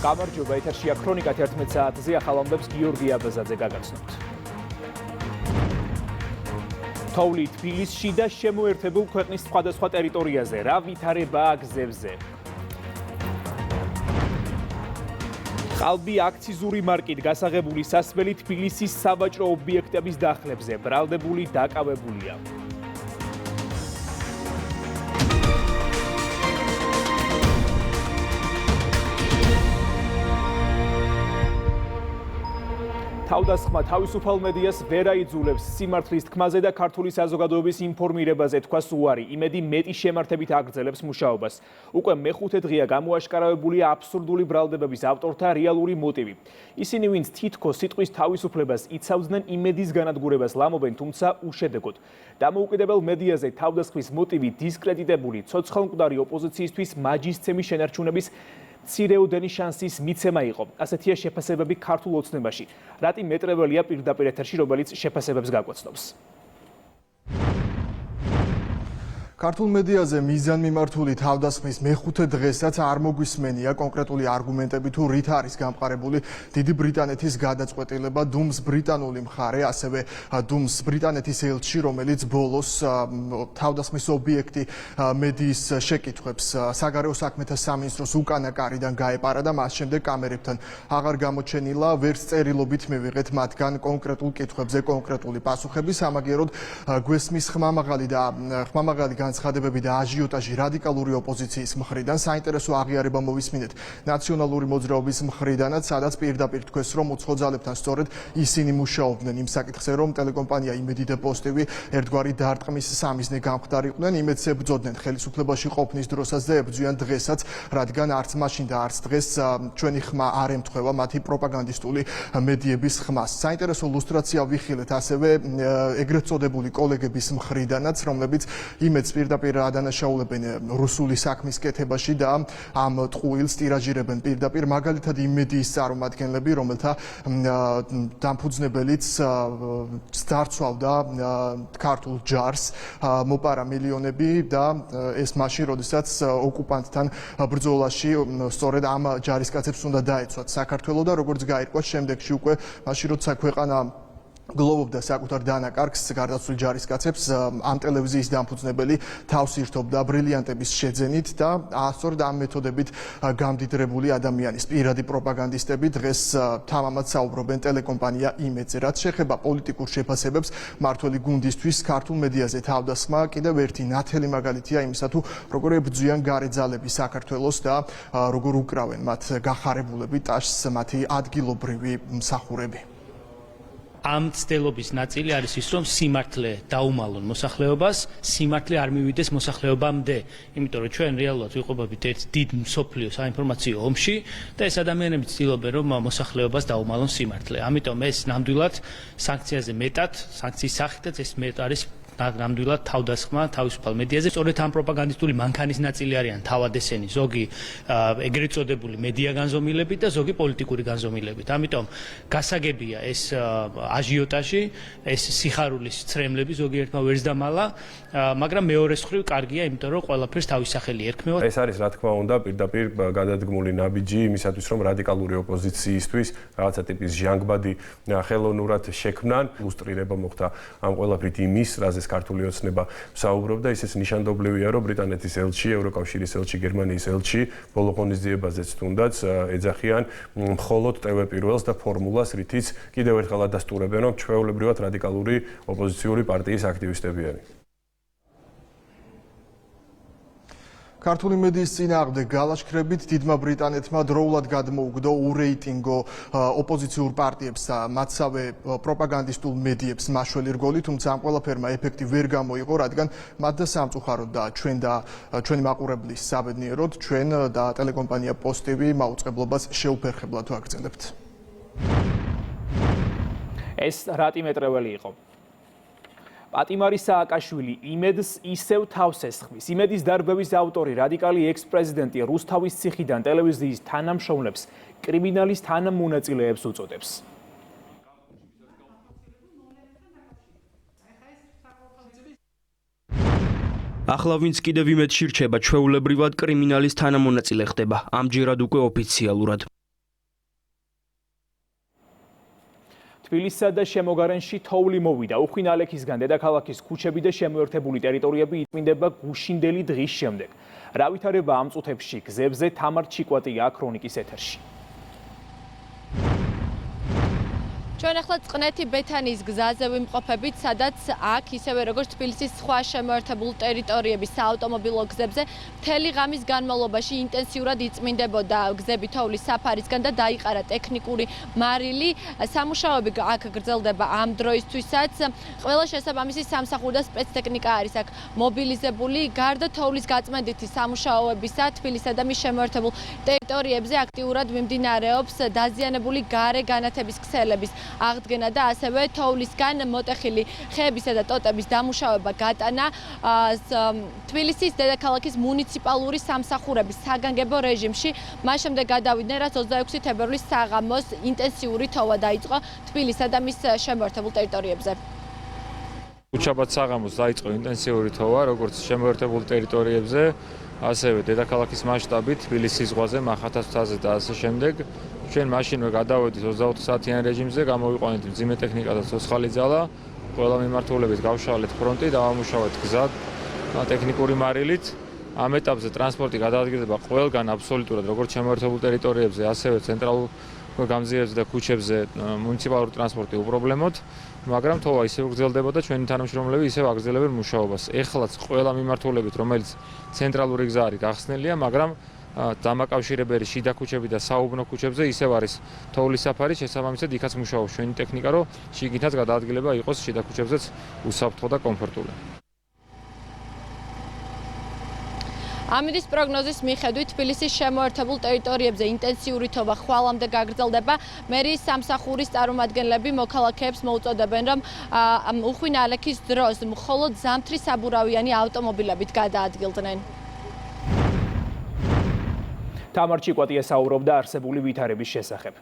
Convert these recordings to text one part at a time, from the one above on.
გამარჯობა, ეთერშია ქრონიკა 11 საათზე, ახალამდებს გიორგი აბაზაძე გაგაცნობთ. თოვლი თბილისში და შემოერთებულ ქვეყნის სხვადასხვა ტერიტორიაზე, რა ვითარებაა გზებზე. ყალბი აქციზური მარკით გასაღებული სასმელი თბილისის სავაჭრო ობიექტების დახლებზე, ბრალდებული დაკავებულია. თავდასხმა თავისუფალ მედიას ვერ აიძულებს სიმართლის თქმაზე და ქართული საზოგადოების ინფორმირებაზე თქვას უარი. იმედი მეტი შემართებით აგრძელებს მუშაობას. უკვე მეხუთე დღეა გამოაშკარავებულია აბსურდული ბრალდებების ავტორთა რეალური მოტივი. ისინი, ვინც თითქოს სიტყვის თავისუფლებას იცავდნენ, იმედის განადგურებას ლამობენ, თუმცა უშედეგოდ. დამოუკიდებელ მედიაზე თავდასხმის მოტივი დისკრედიტებული ცოცხალმკვდარი ოპოზიციისთვის მაჯისცემის შენარჩუნების მცირეოდენი შანსის მიცემა იყო. ასეთია შეფასებები ქართულ ოცნებაში. რატი მეტრეველია პირდაპირ ეთერში, რომელიც შეფასებებს გაგვაცნობს. ქართულ მედიაზე მიზანმიმართული თავდასხმის მეხუთე დღესაც არ მოგვისმენია კონკრეტული არგუმენტები თუ რით არის გამყარებული დიდი ბრიტანეთის გადაწყვეტილება დუმს ბრიტანული მხარე, ასევე დუმს ბრიტანეთის ელჩი, რომელიც ბოლოს თავდასხმის ობიექტი მედიის შეკითხვებს საგარეო საქმეთა სამინისტროს უკანა კარიდან გაეპარა და მას შემდეგ კამერებთან აღარ გამოჩენილა, ვერც წერილობით მივიღეთ მათგან კონკრეტულ კითხვებზე კონკრეტული პასუხები. სამაგიეროდ გვესმის ხმამაღალი განცხადებები და აჟიოტაჟი რადიკალური ოპოზიციის მხრიდან, საინტერესო აღიარება მოვისმინეთ ნაციონალური მოძრაობის მხრიდანაც, სადაც პირდაპირ თქვეს, რომ უცხო ძალებთან სწორედ ისინი მუშაობდნენ იმ საკითხზე, რომ ტელეკომპანია იმედი და პოსტივი ერთგვარი დარტყმის სამიზნე გამხდარიყვნენ. იმედს ებრძოდნენ ხელისუფლებაში ყოფნის დროსაც და ებრძვიან დღესაც, რადგან არც მაშინ და არც დღეს ჩვენი ხმა არ ემთხვევა მათი პროპაგანდისტული მედიების ხმას. საინტერესო ლუსტრაცია ვიხილეთ ასევე ეგრეთ წოდებული კოლეგების მხრიდანაც, რომლებიც იმედს პირდაპირ ადანაშაულებენ რუსული საქმის კეთებაში და ამ ტყუილს ტირაჟირებენ პირდაპირ, მაგალითად იმ მედიის წარმომადგენლები, რომელთა დამფუძნებელიც დარწვავდა ქართულ ჯარს, მოპარა მილიონები და ეს მაშინ, როდესაც ოკუპანტთან ბრძოლაში სწორედ ამ ჯარისკაცებს უნდა დაეცვათ საქართველო და როგორც გაირკვა შემდეგში უკვე მაშინ, როცა ქვეყანა გლოვობდა საკუთარ დანაკარგს გარდაცვლილ ჯარისკაცებს, ამ ტელევიზიის დამფუძნებელი თავს ირთობდა ბრილიანტების შეძენით და სწორედ ამ მეთოდებით გამდიდრებული ადამიანის პირადი პროპაგანდისტები დღეს თამამად საუბრობენ ტელეკომპანია იმედზე. რაც შეეხება პოლიტიკურ შეფასებებს მმართველი გუნდისთვის, ქართულ მედიაზე თავდასხმა კიდევ ერთი ნათელი მაგალითია იმისა, თუ როგორ ებრძვიან გარე ძალები საქართველოს და როგორ უკრავენ მათ გახარებულები ტაშს მათი ადგილობრივი მსახურები. ამ ცდელობის ნაწილი არის ის, რომ სიმართლე დაუმალონ მოსახლეობას, სიმართლე არ მივიდეს მოსახლეობამდე. იმიტომ რომ ჩვენ რეალურად ვიყოფებით ერთ დიდ მსოფლიო საინფორმაციო ომში და ეს ადამიანები ცდილობენ, რომ მოსახლეობას დაუმალონ სიმართლე. ამიტომ ეს ნამდვილად სანქციაზე მეტად, სანქციის სახითაც ეს მეტ არის ნამდვილად თავდასხმა თავისუფალ მედიაზე. სწორედ ამ პროპაგანდისტული მანქანის ნაწილი არიან თავად ესენი, ზოგი ეგრეთ წოდებული მედია განზომილებით და ზოგი პოლიტიკური განზომილებით. ამიტომ გასაგებია ეს აჟიოტაჟი, ეს სიხარულის ცრემლები ზოგიერთმა ვერს დამალა, მაგრამ მეორე მხრივ კარგია, იმიტომ რომ ყველაფერს თავის სახელი ერქმევა. ეს არის რა თქმა უნდა პირდაპირ გადადგმული ნაბიჯი იმისათვის, რომ რადიკალური ოპოზიციისთვის რაღაცა ტიპის ჟანგბადი ხელოვნურად შექმნან. ილუსტრირება მოხდა ამ ყველაფრით იმის, რაზეც ქართული ოცნება საუბრობდა, ისიც ნიშანდობლივია, რომ ბრიტანეთის ელჩი, ევროკავშირის ელჩი, გერმანიის ელჩი ბოლო ღონისძიებაზეც თუნდაც ეძახიან მხოლოდ ტევე პირველს და ფორმულას, რითიც კიდევ ერთხელ ადასტურებენ, რომ ჩვეულებრივად რადიკალური ოპოზიციური პარტიის აქტივისტები არიან. ქართული მედიის წინააღმდეგ გალაშქრებით დიდმა ბრიტანეთმა დროულად გადმოუგდო ურეიტინგო ოპოზიციურ პარტიებს და მათსავე პროპაგანდისტულ მედიებს მაშველი რგოლი, თუმცა ამ ყველაფერმა ეფექტი ვერ გამოიღო, რადგან მათ და სამწუხაროდ და ჩვენი მაყურებლის საბედნიეროდ ჩვენ და ტელეკომპანია პოსტივი მაუწყებლობას შეუფერხებლად ვაგრძელებთ. ეს რატი მეტრეველი იყო? პატიმარი სააკაშვილი იმედს ისევ თავს ესხმის. იმედის დარბევის ავტორი, რადიკალი ექს-პრეზიდენტი რუსთავის ციხიდან ტელევიზიის თანამშრომლებს კრიმინალის თანამონაწილეებს უწოდებს. ახლა ვინც კიდევ იმედში რჩება, ჩვეულებრივად კრიმინალის თანამონაწილე ხდება, ამჯერად უკვე ოფიციალურად. თბილისსა და შემოგარენში თოვლი მოვიდა. უხვინ ალექისგან დედაქალაქის ქუჩები და შემოერთებული ტერიტორიები იწმინდება გუშინდელი დღის შემდეგ. რა ვითარება ამ წუთებში გზებზე თამარ ჩიკვატია ქრონიკის ეთერში. ჩვენ ახლა წყნეთი ბეთანის გზაზე ვიმყოფებით, სადაც აქ ისევე როგორც თბილისის სხვა შემოერთებულ ტერიტორიების საავტომობილო გზებზე მთელი ღამის განმავლობაში ინტენსიურად იწმინდებოდა გზები თოვლის საფარისგან და დაიყარა ტექნიკური მარილი. სამუშაოები აქ გრძელდება ამ დროისთვისაც. ყველა შესაბამისი სამსახური და სპეცტექნიკა არის აქ მობილიზებული. გარდა თოვლის გაწმენდითი სამუშაოებისა, თბილისსა და მის შემოერთებულ ტერიტორიებზე აქტიურად მიმდინარეობს დაზიანებული გარე განათების ქსელების აღდგენა და ასევე თოვლისგან მოტეხილი ხეებისა და ტოტების დამუშავება გატანა. თბილისის დედაქალაქის მუნიციპალური სამსახურების საგანგებო რეჟიმში. მას შემდეგ გადავიდნენ, რაც 26 თებერვლის საღამოს ინტენსიური თოვა დაიწყო თბილისსა და მის შემოერთებულ ტერიტორიებზე. უშაბათ საღამოს დაიწყო ინტენსიური თოვა, როგორც შემოერთებულ ტერიტორიებზე, ასევე დედაქალაქის მასშტაბით, თბილისის ზღვაზე, მახათას მთაზე და ასე შემდეგ. ჩვენ მაშინვე გადავედით 24 საათიან რეჟიმზე, გამოვიყვანეთ მძიმე ტექნიკა და ცოცხალი ძალა, ყველა მიმართულებით გავშალეთ ფრონტი, დავამუშავეთ გზად ტექნიკური მარილით. ამ ეტაპზე ტრანსპორტი გადაადგილდება ყველგან აბსოლუტურად, როგორც შემოერთებულ ტერიტორიებზე, ასევე ცენტრალურ გამზირებზე და ქუჩებზე მუნიციპალური ტრანსპორტი უპრობლემოდ, მაგრამ თოვა ისევ გრძელდება და ჩვენი თანამშრომლები ისევ აგრძელებენ მუშაობას. ეხლაც ყველა მიმართულებით, რომელიც ცენტრალური გზა არის გახსნილია, მაგრამ დამაკავშირებელი შიდა ქუჩები და საუბნო ქუჩებზე ისევ არის თოვლის საფარი, შესაბამისად იქაც მუშაობს ჩვენი ტექნიკა, რომ შიგითაც გადაადგილება იყოს შიდა ქუჩებზეც უსაფრთხო და კომფორტული. ამინდის პროგნოზის მიხედვით თბილისის შემოერთებულ ტერიტორიებზე ინტენსიური თოვა ხვალამდე გაგრძელდება. მერიის სამსახურის წარმომადგენლები მოქალაქეებს მოუწოდებენ, რომ უხვინ ალექის დროს მხოლოდ ზამთრის საბურავიანი ავტომობილებით გადაადგილდნენ. თამარ ჩიკვატია საუბრობდა არსებული ვითარების შესახებ.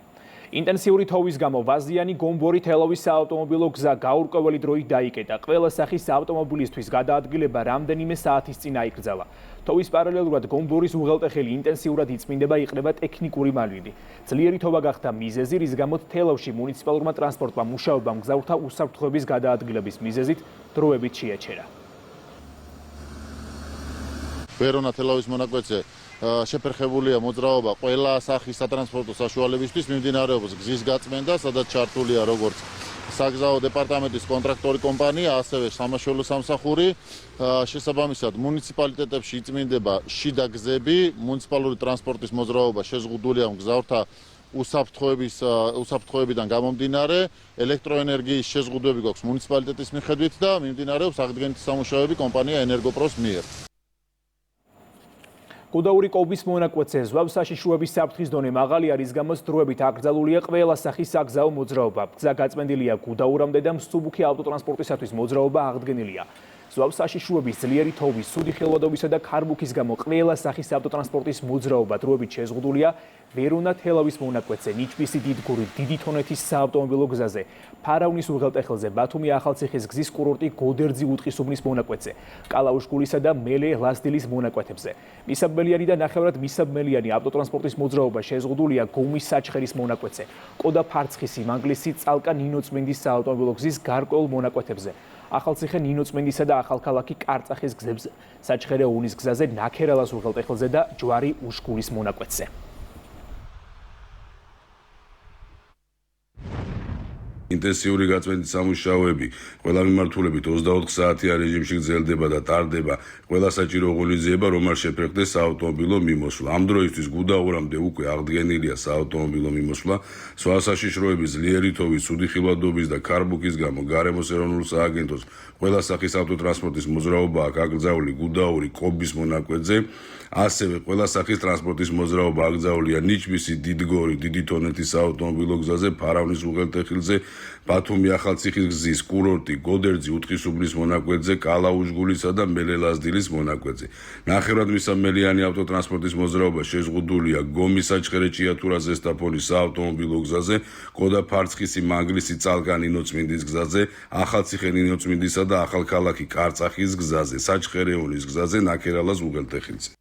ინტენსიური თოვის გამო ვაზიანი გომბორი თელავის საავტომობილო გზა გაურკვეველი დროით დაიკეტა. ყველა სახის ავტომობილისთვის გადაადგილება რამდენიმე საათის წინ აიკრძალა. თოვის პარალელურად გომბორის უღელტეხილი ინტენსიურად იწმინდება, იყრება ტექნიკური მარილი. ძლიერი თოვა გახდა მიზეზი, რის გამოც თელავში მუნიციპალურმა ტრანსპორტმა მუშაობამ გზაურთა უსაფრთხოების გადაადგილების მიზეზით დროებით შეაჩერა. ვერონა თელავის მონაკვეთზე შეფერხებულია მოძრაობა ყველა სახის სატრანსპორტო საშუალებისთვის, მიმდინარეობს გზის გაწმენდა, სადაც ჩართულია როგორც საგზაო დეპარტამენტის კონტრაქტორი კომპანია, ასევე სამაშველო სამსახური. შესაბამისად, მუნიციპალიტეტებში იწმინდება შიდა გზები, მუნიციპალური ტრანსპორტის მოძრაობა შეზღუდულია მგზავრთა უსაფრთხოებიდან გამომდინარე, ელექტროენერგიის შეზღუდვები გვაქვს მუნიციპალიტეტის მიხედვით და მიმდინარეობს აღდგენითი სამუშაოები კომპანია ენერგოპროს მიერ. გუდაური კობის მონაკვეთზე ზვავ საშიშროების საფრთხის დონე მაღალი არის, გამოს დროებით აკრძალულია ყველა სახის საგზაო მოძრაობა. გზა გაწმენდილია გუდაურამდე და მსუბუქი ავტოტრანსპორტისათვის მოძრაობა აღდგენილია. ზვავ საშიშროების ძლიერი თოვის, სუდი ხელვადობისა და ქარბუქის გამო ყველა სახის ავტოტრანსპორტის მოძრაობა დროებით შეზღუდულია ვერონა თელავის მონაკვეთზე, ნიჩბისი დიდგური, დიდი თონეთის საავტომობილო გზაზე, ფარავნის უღელტეხილზე, ბათუმი ახალციხის გზის კურორტი გოდერძი უწყისუბნის მონაკვეთზე, კალაუშკულისა და მელე ლასდილის მონაკვეთებზე. მისაბმელიანი და ნახევრად მისაბმელიანი ავტოტრანსპორტის მოძრაობა შეზღუდულია გომის საჩხერის მონაკვეთზე, კოდა ფარცხისი, მანგლისი, წალკა ნინოწმინდის საავტომობილო გზის გარკვეულ მონაკვეთებზე. ახალციხე ნინოწმინდისა და ახალქალაქი კარწახის გზებზე, საჩხერე უნის გზაზე, ნაქერალას უღელტეხილზე და ჯვარი უშკულის მონაკვეთზე. ინტენსიური გაწმენდის სამუშაოები ყველა მიმართულებით 24 საათიან რეჟიმში გრძელდება და ტარდება. ყველა საჭირო ღონისძიება, რომ არ შეფერხდეს საავტომობილო მიმოსვლა. ამ დროისთვის გუდაურამდე უკვე აღდგენილია საავტომობილო მიმოსვლა. სხვა საშიშროების, ძლიერი თოვის, სუდი ხილვადობის და ქარბუქის გამო გარემოს ეროვნულ სააგენტოს ყველა სახის ავტოტრანსპორტის მოძრაობა აქ აკრძალული გუდაური კობის მონაკვეთზე. ასევე ყველა სახის ტრანსპორტის მოძრაობა აკრძალულია ნიჩბისი, დიდგორი, დიდი თონეთის საავტომობილო გზაზე, ფარავნის უღელტეხილზე, ბათუმი ახალციხის გზის კურორტი გოდერძი უწყისუბნის მონაკვეთზე, კალაუშგულისა და მელელასდილის მონაკვეთზე. ნახევრად მისამელიანი ავტოტრანსპორტის მოძრაობა შეზღუდულია გომის საჩხერე ჭიათურა ზესტაფონის საავტომობილო გზაზე, კოდა ფარცხისი, მანგლისი, წალკა ნინოწმინდის გზაზე, ახალციხე ნინოწმინდისა და ახალქალაქი კარწახის გზაზე, საჩხერეონის გზაზე, ნაქერალას უღელტეხილზე.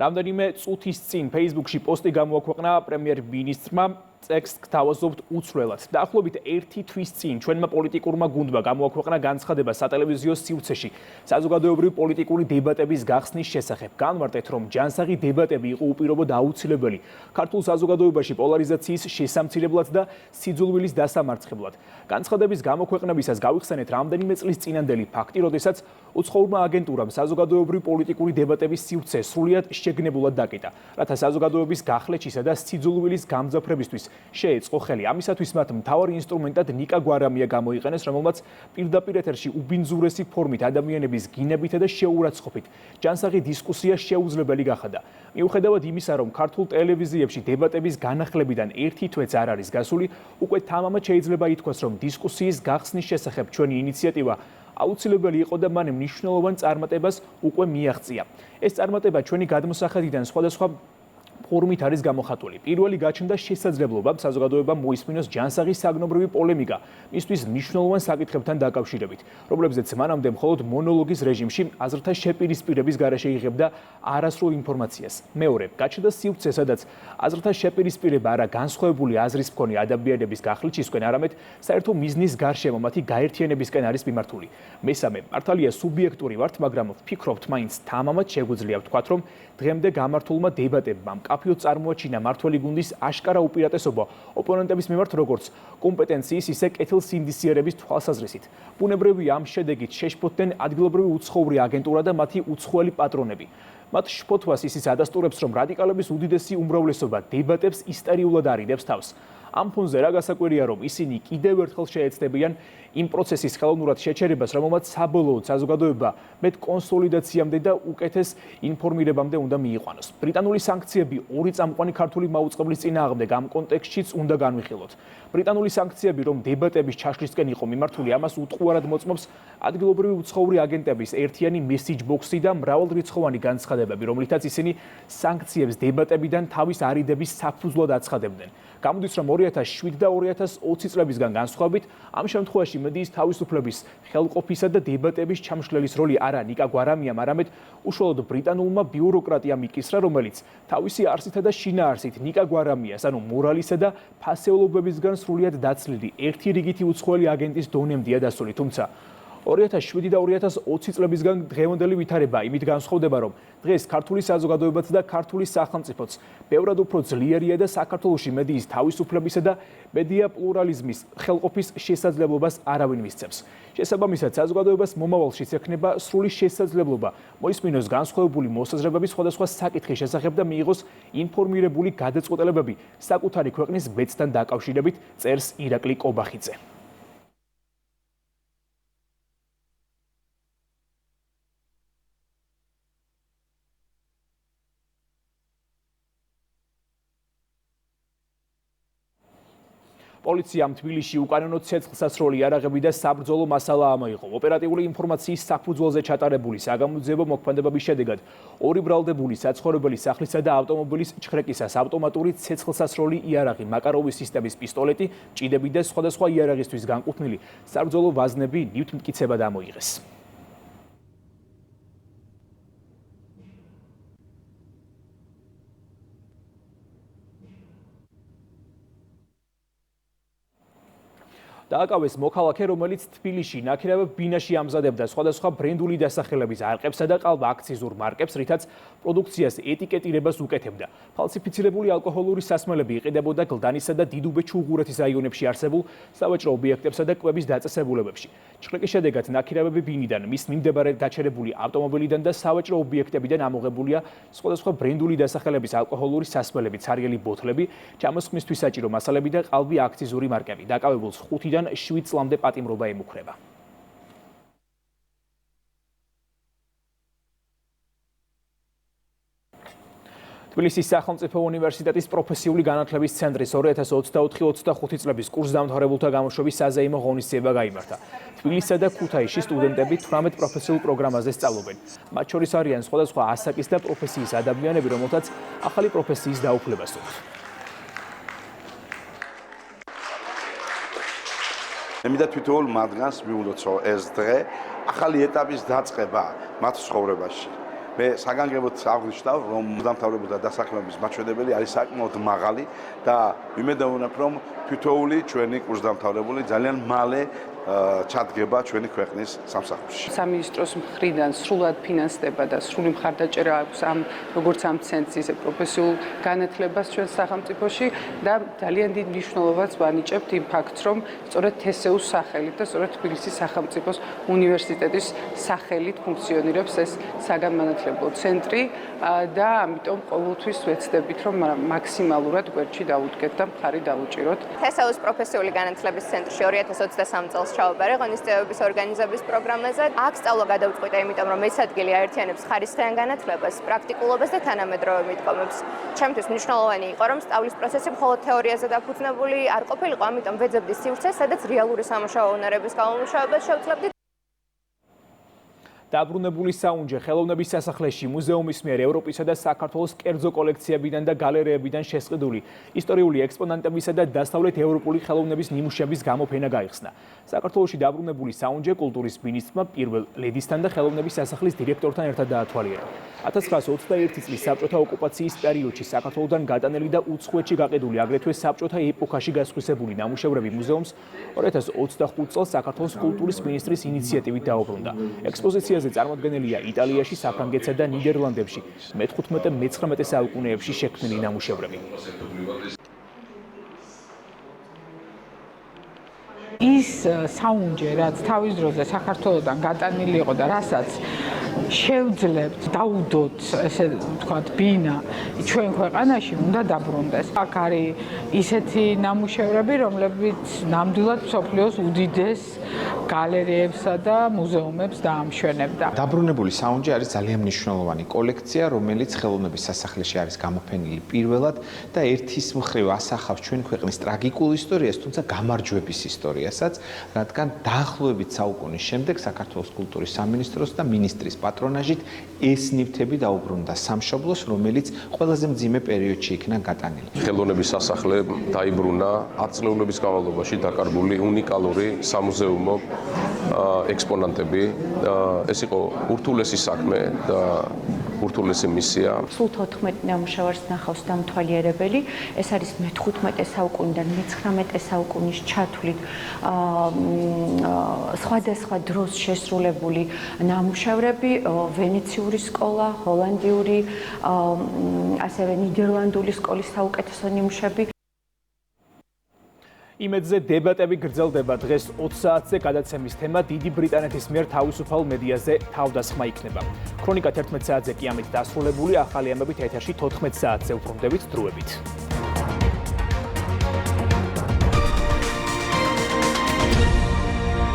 რამდენიმე წუთის წინ Facebook-ში პოსტი გამოაქვეყნა პრემიერ-მინისტრმა ტექსტს გთავაზობთ უცვლელად. დაახლოებით 1 თვის წინ ჩვენმა პოლიტიკურმა გუნდმა გამოაქვეყნა განცხადება სატელევიზიო სივრცეში საზოგადოებრივი პოლიტიკური დებატების გახსნის შესახებ. განმარტეთ, რომ ჯანსაღი დებატები იყო უპირობო და აუცილებელი ქართულ საზოგადოებაში პოლარიზაციის შესამცირებლად და სიძულვილის დასამარცხებლად. განცხადების გამოქვეყნებისას გავიხსენეთ რამდენიმე წლის წინანდელი ფაქტი, როდესაც უცხოურმა აგენტურამ საზოგადოებრივი პოლიტიკური დებატების სივრცე სრულიად შეგნებულად დაკეტა, რათა საზოგადოების გახლეჩისა და სიძულვილის გამძაფრებისთვის შეეწყო ხელი. ამისათვის მათ მთავარი ინსტრუმენტად ნიკა გვარამია გამოიყენეს, რომელმაც პირდაპირ ეთერში უბინძურესი ფორმით ადამიანების გინებითა და შეურაცხყოფით ჯანსაღი დისკუსია შეუძლებელი გახადა. მიუხედავად იმისა, რომ ქართულ ტელევიზიებში დებატების განახლებიდან 1 თვეც არ არის გასული, უკვე თამამად შეიძლება ითქვას, რომ დისკუსიის გახსნის შესახებ ჩვენი ინიციატივა აუცილებელი იყო და მან მნიშვნელოვან წარმატებას უკვე მიაღწია. ეს წარმატება ჩვენი გადმოსახედიდან სხვადასხვა ფორმით არის გამოხატული. პირველი გაჩნდა შესაძლებლობა საზოგადოებამ მოისმინოს ჯანსაღი საგნობრივი პოლემიკა მისთვის მნიშვნელოვან საკითხებთან დაკავშირებით, რომლებზეც მანამდე მხოლოდ მონოლოგის რეჟიმში აზრთა შეპირისპირების გარეშე იღებდა არასრულ ინფორმაციას. მეორე, გაჩნდა სივრცე, სადაც აზრთა შეპირისპირება არა განსხვავებული აზრის მქონე ადამიანების გახლეჩისკენ, არამედ საერთო მიზნის გარშემო მათი გაერთიანებისკენ არის მიმართული. მესამე, მართალია სუბიექტური ვართ, მაგრამ ვფიქრობთ, მაინც თამამად შეგვიძლია ვთქვათ, რომ დღემდე გამართულმა დებატებმა მკაფიოდ წარმოაჩინა მართველი გუნდის აშკარა უპირატესობა ოპონენტების მიმართ, როგორც კომპეტენციის, ისე კეთილსინდისიერების თვალსაზრისით. ბუნებრივია ამ შედეგით შეშფოთდნენ ადგილობრივი უცხოური აგენტურა და მათი უცხოელი პატრონები. მათ შფოთვას ისიც ადასტურებს, რომ რადიკალების უდიდესი უმრავლესობა დებატებს ისტერიულად არიდებს თავს. ამ ფონზე რა გასაკვირია, რომ ისინი კიდევ ერთხელ შეეცდებიან იმ პროცესის ხელოვნურად შეჩერებას, რომელმაც საბოლოოდ საზოგადოება მეტ კონსოლიდაციამდე და უკეთეს ინფორმირებამდე უნდა მიიყვანოს. ბრიტანული სანქციები ორი წამყვანი ქართული მაუწყებლის წინააღმდეგ ამ კონტექსტშიც უნდა განვიხილოთ. ბრიტანული სანქციები, რომ დებატების ჩაშლისკენ იყო მიმართული, ამას უტყუარად მოწმობს ადგილობრივი უცხოური აგენტების ერთიანი მესიჯ ბოქსი და მრავალრიცხოვანი განცხადებები, რომლითაც ისინი სანქციებს დებატებიდან თავის არიდების საფუძვლად აცხადებდნენ. გამოდის, რომ 2007 და 2020 წლებისგან განსხვავებით, ამ შემთხვევაში მედიის თავისუფლების ხელყოფისა და დებატების ჩამშლელის როლი არა ნიკა გვარამიამ, არამედ უშუალოდ ბრიტანულმა ბიუროკრატიამ იკისრა, რომელიც თავისი არსითა და შინაარსით ნიკა გვარამიას, ანუ მორალისა და ფასეულობებისგან სრულიად დაცლილი ერთი რიგითი უცხოელი აგენტის დონემდეა დასული, თუმცა 2007 და 2020 წლებისგან დღევანდელი ვითარება იმით განსხვავდება, რომ დღეს ქართული საზოგადოებაც და ქართული სახელმწიფოც ბევრად უფრო ძლიერია და საქართველოში მედიის თავისუფლებისა და მედია პლურალიზმის ხელყოფის შესაძლებლობას არავინ მისცემს. შესაბამისად, საზოგადოებას მომავალშიც ექნება სრული შესაძლებლობა მოისმინოს განსხვავებული მოსაზრებები სხვადასხვა საკითხის შესახებ და მიიღოს ინფორმირებული გადაწყვეტილებები საკუთარი ქვეყნის ბედთან დაკავშირებით, წერს ირაკლი კობახიძე. პოლიციამ თბილისში უკანონო ცეცხლსასროლი იარაღები და საბრძოლო მასალა ამოიღო. ოპერატიული ინფორმაციის საფუძველზე ჩატარებული საგამოძიებო მოქმედებების შედეგად ორი ბრალდებული საცხოვრებელი სახლისა და ავტომობილის ჩხრეკისას ავტომატური ცეცხლსასროლი იარაღი, მაკაროვის სისტემის პისტოლეტი, ჭიდები და სხვადასხვა იარაღისთვის განკუთვნილი საბრძოლო ვაზნები ნივთმტკიცებად ამოიღეს. დააკავეს მოქალაქე, რომელიც თბილისში ნაქირავებ ბინაში ამზადებდა სხვადასხვა ბრენდული დასახელების არყებსა და ყალბ აქციზურ მარკებს, რითაც პროდუქციას ეტიკეტირებას უკეთებდა. ფალსიფიცირებული ალკოჰოლური სასმელები იყიდებოდა გლდანისა და დიდუბე-ჩუღურეთის რაიონებში არსებულ სავაჭრო ობიექტებსა და კვების დაწესებულებებში. ჩხრეკის შედეგად ნაქირავები ბინიდან, მის მიმდებარედ გაჩერებული ავტომობილიდან და სავაჭრო ობიექტებიდან ამოღებულია სხვადასხვა ბრენდული დასახელების ალკოჰოლური სასმელები, ცარიელი ბოთლები, ჩამოსხმისთვის საჭირო მასალები და ყალბი აქციზური მარკები. დაკავებულს 5-დან 7 წლამდე პატიმრობა ემუქრება. თბილისის სახელმწიფო უნივერსიტეტის პროფესიული განათლების ცენტრის 2024-25 წლების კურსდამთავრებულთა გამოშვების საზეიმო ღონისძიება გაიმართა. თბილისსა და ქუთაისში სტუდენტები 18 პროფესიულ პროგრამაზე სწავლობენ. მათ შორის არიან სხვადასხვა ასაკის და პროფესიის ადამიანები, რომელთაც ახალი პროფესიის დაუფლება სურთ. მე და თვითონ მათგანს მიუნდათ, რომ ეს დღე ახალი ეტაპის დაწყება მათ ცხოვრებაში. მე საგანგებოდ აღვნიშნავ, რომ მუდამთავრებულთა დასაქმების მაჩვენებელი არის საკმაოდ მაღალი და ვიმედოვნებ, რომ თითოეული ჩვენი კურსდამთავრებული ძალიან მალე ჩადგება ჩვენი ქვეყნის სამსახურში. სამინისტროს მხრიდან სრულად ფინანსდება და სრული მხარდაჭერა აქვს ამ როგორც ამ ცენტრის ისე პროფესიულ განათლებას ჩვენს სახელმწიფოში და ძალიან დიდ მნიშვნელობას ვანიჭებთ იმ ფაქტს, რომ სწორედ თესეუს სახელით და სწორედ თბილისის სახელმწიფოს უნივერსიტეტის სახელით ფუნქციონირებს ეს საგანმანათლებლო ცენტრი და ამიტომ ყოველთვის ვეცდებით, რომ მაქსიმალურად გვერდში დავუდგეთ და მხარი დავუჭიროთ. თესეუს პროფესიული განათლების ცენტრში 2023 წელს ჩავაბარე ღონისძიებების ორგანიზების პროგრამაზე. აქ სწავლა გადავწყვიტე, იმიტომ რომ ეს ადგილი აერთიანებს ხარისხიან განათლებას, პრაქტიკულობას და თანამედროვე მიდგომებს. ჩემთვის მნიშვნელოვანი იყო, რომ სწავლის პროცესი მხოლოდ თეორიაზე დაფუძნებული არ ყოფილიყო, ამიტომ ვეძებდი სივრცეს, სადაც რეალური სამუშაო უნარების გამომუშავებას შევძლებდი. დაბრუნებული საუნჯე ხელოვნების სასახლეში მუზეუმის მიერ ევროპისა და საქართველოს კერძო კოლექციებიდან და გალერეებიდან შესყიდული ისტორიული ექსპონატებისა და დასავლეთ ევროპული ხელოვნების ნიმუშების გამოფენა გაიხსნა. საქართველოში დაბრუნებული საუნჯე კულტურის მინისტრმა პირველ ლედისთან და ხელოვნების სასახლის დირექტორთან ერთად დაათვალიერა. 1921 წლის საბჭოთა ოკუპაციის პერიოდში საქართველოდან გატანილი და უცხოეთში გაყიდული აგრეთვე საბჭოთა ეპოქაში გასხვისებული ნამუშევრები მუზეუმს 2025 წელს საქართველოს კულტურის მინისტრის ინიციატივით დაუბრუნდა. ექსპოზიციაზე წარმოდგენილია იტალიაში, საფრანგეთსა და ნიდერლანდებში მე-15-მე-19 საუკუნეებში შექმნილი ნამუშევრები. ის საუნჯე, რაც თავის დროზე საქართველოდან გატანილი იყო და რასაც შევძლებთ დაუდოთ, ესე ვთქვათ, ბინა ჩვენ ქვეყანაში უნდა დაბრუნდეს. აქ არის ისეთი ნამუშევრები, რომლებიც ნამდვილად მსოფლიოს უდიდეს გალერეებსა და მუზეუმებს დაამშვენებდა. დაბრუნებული საუნჯე არის ძალიან მნიშვნელოვანი კოლექცია, რომელიც ხელოვნების სასახლეში არის გამოფენილი პირველად და ერთის მხრივ ასახავს ჩვენ ქვეყნის ტრაგიკულ ისტორიას, თუმცა გამარჯვების ისტორიასაც, რადგან დაახლოებით საუკუნის შემდეგ საქართველოს კულტურის სამინისტროს და მინისტრის პატრონაჟით ეს ნივთები დაუბრუნდა სამშობლოს, რომელიც ყველაზე მძიმე პერიოდში იქნა გატანილი. ხელოვნების სასახლე დაიბრუნა 10 წლეულების განმავლობაში დაკარგული უნიკალური სამუზეუმო ექსპონატები. ეს იყო ურთულესი საქმე და ურთულესი მისია. სულ 14 ნამუშევარს ნახავს დამთვალიერებელი. ეს არის მე-15 საუკუნიდან მე-19 საუკუნის ჩათვლით სხვადასხვა დროს შესრულებული ნამუშევრები, ვენეციური სკოლა, ჰოლანდიური, ასევე ნიდერლანდული სკოლის საუკეთესო ნიმუშები. იმედზე დებატები გრძელდება. დღეს 20 საათზე გადაცემის თემა დიდი ბრიტანეთის მიერ თავისუფალ მედიაზე თავდასხმა იქნება. ქრონიკა 11 საათზე კი ამით დასრულებული, ახალი ამბებით ეთერში 14 საათზე უბრუნდებით დროებით.